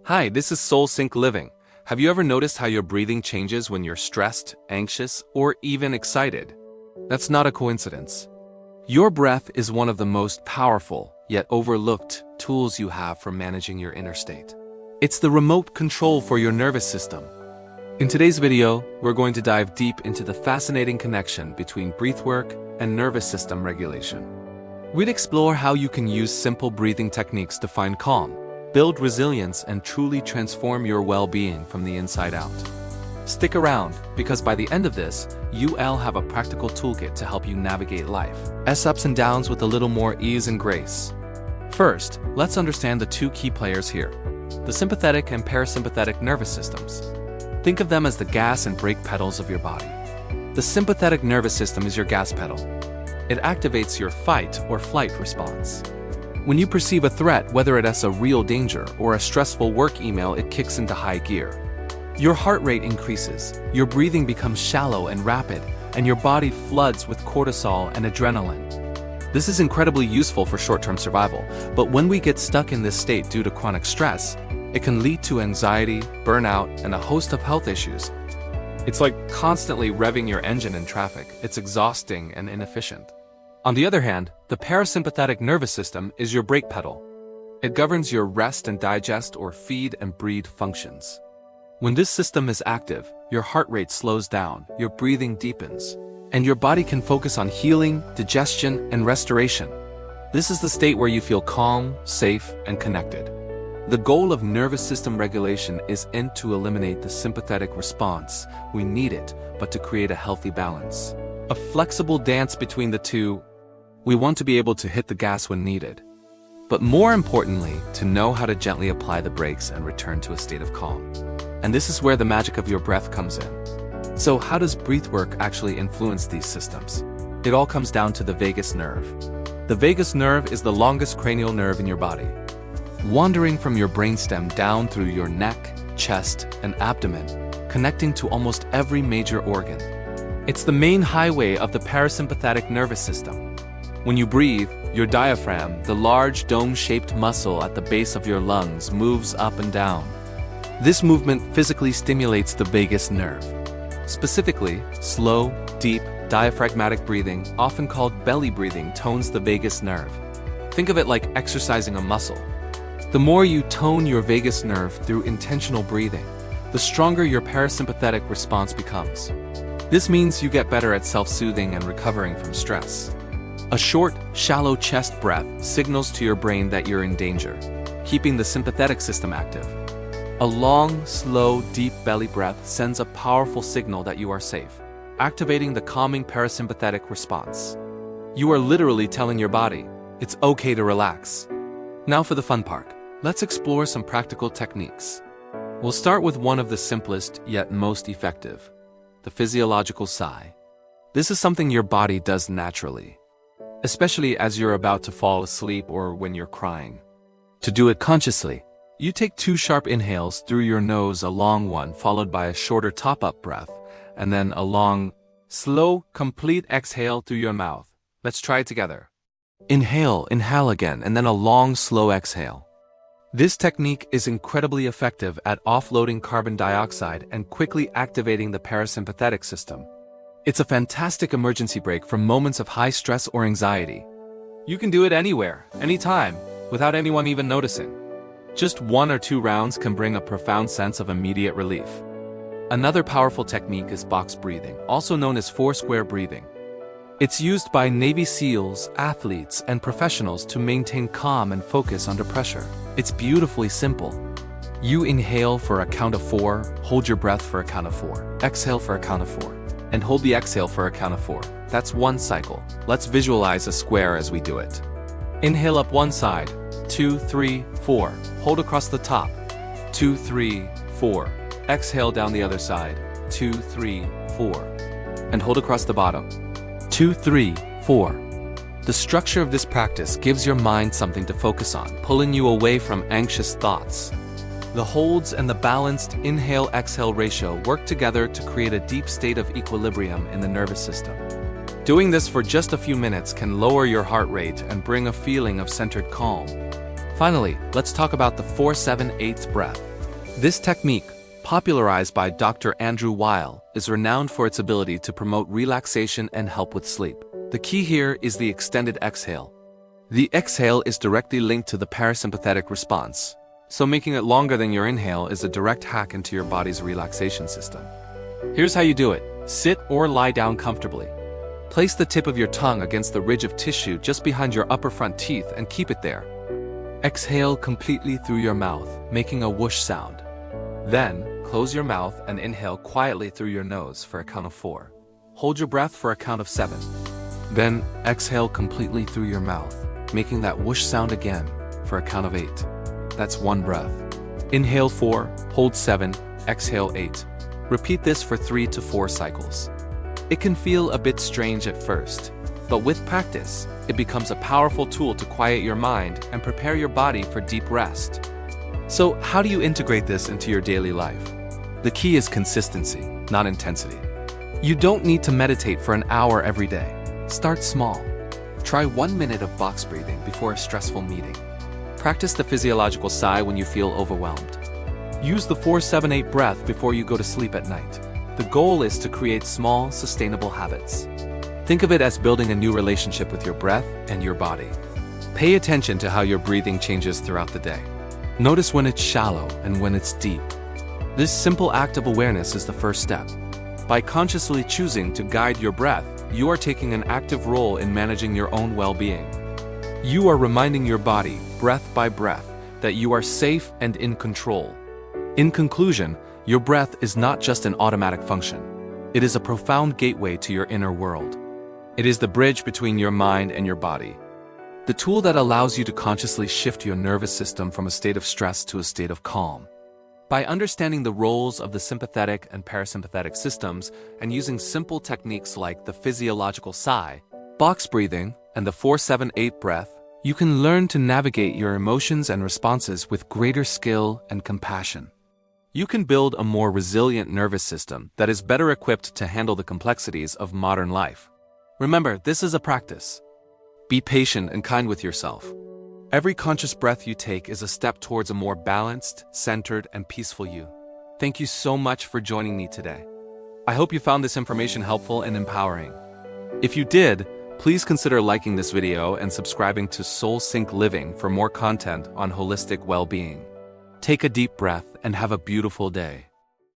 Hi, this is Soul Sync Living. Have you ever noticed how your breathing changes when you're stressed, anxious, or even excited? That's not a coincidence. Your breath is one of the most powerful, yet overlooked, tools you have for managing your inner state. It's the remote control for your nervous system. In today's video, we're going to dive deep into the fascinating connection between breathwork and nervous system regulation. We'd explore how you can use simple breathing techniques to find calm, build resilience, and truly transform your well-being from the inside out. Stick around, because by the end of this, you'll have a practical toolkit to help you navigate life's ups and downs with a little more ease and grace. First, let's understand the two key players here: the sympathetic and parasympathetic nervous systems. Think of them as the gas and brake pedals of your body. The sympathetic nervous system is your gas pedal. It activates your fight or flight response. When you perceive a threat, whether it's a real danger or a stressful work email, it kicks into high gear. Your heart rate increases, your breathing becomes shallow and rapid, and your body floods with cortisol and adrenaline. This is incredibly useful for short-term survival, but when we get stuck in this state due to chronic stress, it can lead to anxiety, burnout, and a host of health issues. It's like constantly revving your engine in traffic. It's exhausting and inefficient. On the other hand, the parasympathetic nervous system is your brake pedal. It governs your rest and digest or feed and breathe functions. When this system is active, your heart rate slows down, your breathing deepens, and your body can focus on healing, digestion, and restoration. This is the state where you feel calm, safe, and connected. The goal of nervous system regulation isn't to eliminate the sympathetic response. We need it, but to create a healthy balance. A flexible dance between the two. We want to be able to hit the gas when needed, but more importantly, to know how to gently apply the brakes and return to a state of calm. And this is where the magic of your breath comes in. So how does breathwork actually influence these systems? It all comes down to the vagus nerve. The vagus nerve is the longest cranial nerve in your body, wandering from your brainstem down through your neck, chest, and abdomen, connecting to almost every major organ. It's the main highway of the parasympathetic nervous system. When you breathe, your diaphragm, the large dome-shaped muscle at the base of your lungs, moves up and down. This movement physically stimulates the vagus nerve. Specifically, slow, deep, diaphragmatic breathing, often called belly breathing, tones the vagus nerve. Think of it like exercising a muscle. The more you tone your vagus nerve through intentional breathing, the stronger your parasympathetic response becomes. This means you get better at self-soothing and recovering from stress. A short, shallow chest breath signals to your brain that you're in danger, keeping the sympathetic system active. A long, slow, deep belly breath sends a powerful signal that you are safe, activating the calming parasympathetic response. You are literally telling your body, it's okay to relax. Now for the fun part. Let's explore some practical techniques. We'll start with one of the simplest yet most effective: the physiological sigh. This is something your body does naturally, especially as you're about to fall asleep or when you're crying. To do it consciously, you take 2 sharp inhales through your nose, a long one followed by a shorter top-up breath, and then a long, slow, complete exhale through your mouth. Let's try it together. Inhale again, and then a long, slow exhale. This technique is incredibly effective at offloading carbon dioxide and quickly activating the parasympathetic system. It's a fantastic emergency brake for moments of high stress or anxiety. You can do it anywhere, anytime, without anyone even noticing. Just 1 or 2 rounds can bring a profound sense of immediate relief. Another powerful technique is box breathing, also known as 4-square breathing. It's used by Navy SEALs, athletes, and professionals to maintain calm and focus under pressure. It's beautifully simple. You inhale for a count of 4, hold your breath for a count of 4, exhale for a count of 4, and hold the exhale for a count of 4. That's 1 cycle. Let's visualize a square as we do it. Inhale up one side, 2, 3, 4. Hold across the top, 2, 3, 4. Exhale down the other side, 2, 3, 4. And hold across the bottom, 2, 3, 4. The structure of this practice gives your mind something to focus on, pulling you away from anxious thoughts. The holds and the balanced inhale-exhale ratio work together to create a deep state of equilibrium in the nervous system. Doing this for just a few minutes can lower your heart rate and bring a feeling of centered calm. Finally, let's talk about the 4-7-8 breath. This technique, popularized by Dr. Andrew Weil, is renowned for its ability to promote relaxation and help with sleep. The key here is the extended exhale. The exhale is directly linked to the parasympathetic response, so making it longer than your inhale is a direct hack into your body's relaxation system. Here's how you do it. Sit or lie down comfortably. Place the tip of your tongue against the ridge of tissue just behind your upper front teeth and keep it there. Exhale completely through your mouth, making a whoosh sound. Then, close your mouth and inhale quietly through your nose for a count of 4. Hold your breath for a count of 7. Then, exhale completely through your mouth, making that whoosh sound again for a count of 8. That's 1 breath. Inhale 4, hold 7, exhale 8. Repeat this for 3 to 4 cycles. It can feel a bit strange at first, but with practice, it becomes a powerful tool to quiet your mind and prepare your body for deep rest. So, how do you integrate this into your daily life? The key is consistency, not intensity. You don't need to meditate for an hour every day. Start small. Try 1 minute of box breathing before a stressful meeting. Practice the physiological sigh when you feel overwhelmed. Use the 4-7-8 breath before you go to sleep at night. The goal is to create small, sustainable habits. Think of it as building a new relationship with your breath and your body. Pay attention to how your breathing changes throughout the day. Notice when it's shallow and when it's deep. This simple act of awareness is the first step. By consciously choosing to guide your breath, you are taking an active role in managing your own well-being. You are reminding your body, breath by breath, that you are safe and in control. In conclusion, your breath is not just an automatic function. It is a profound gateway to your inner world. It is the bridge between your mind and your body. The tool that allows you to consciously shift your nervous system from a state of stress to a state of calm. By understanding the roles of the sympathetic and parasympathetic systems and using simple techniques like the physiological sigh, box breathing, and the 4-7-8 breath, you can learn to navigate your emotions and responses with greater skill and compassion. You can build a more resilient nervous system that is better equipped to handle the complexities of modern life. Remember, this is a practice. Be patient and kind with yourself. Every conscious breath you take is a step towards a more balanced, centered, and peaceful you. Thank you so much for joining me today. I hope you found this information helpful and empowering. If you did, please consider liking this video and subscribing to Soul Sync Living for more content on holistic well-being. Take a deep breath and have a beautiful day.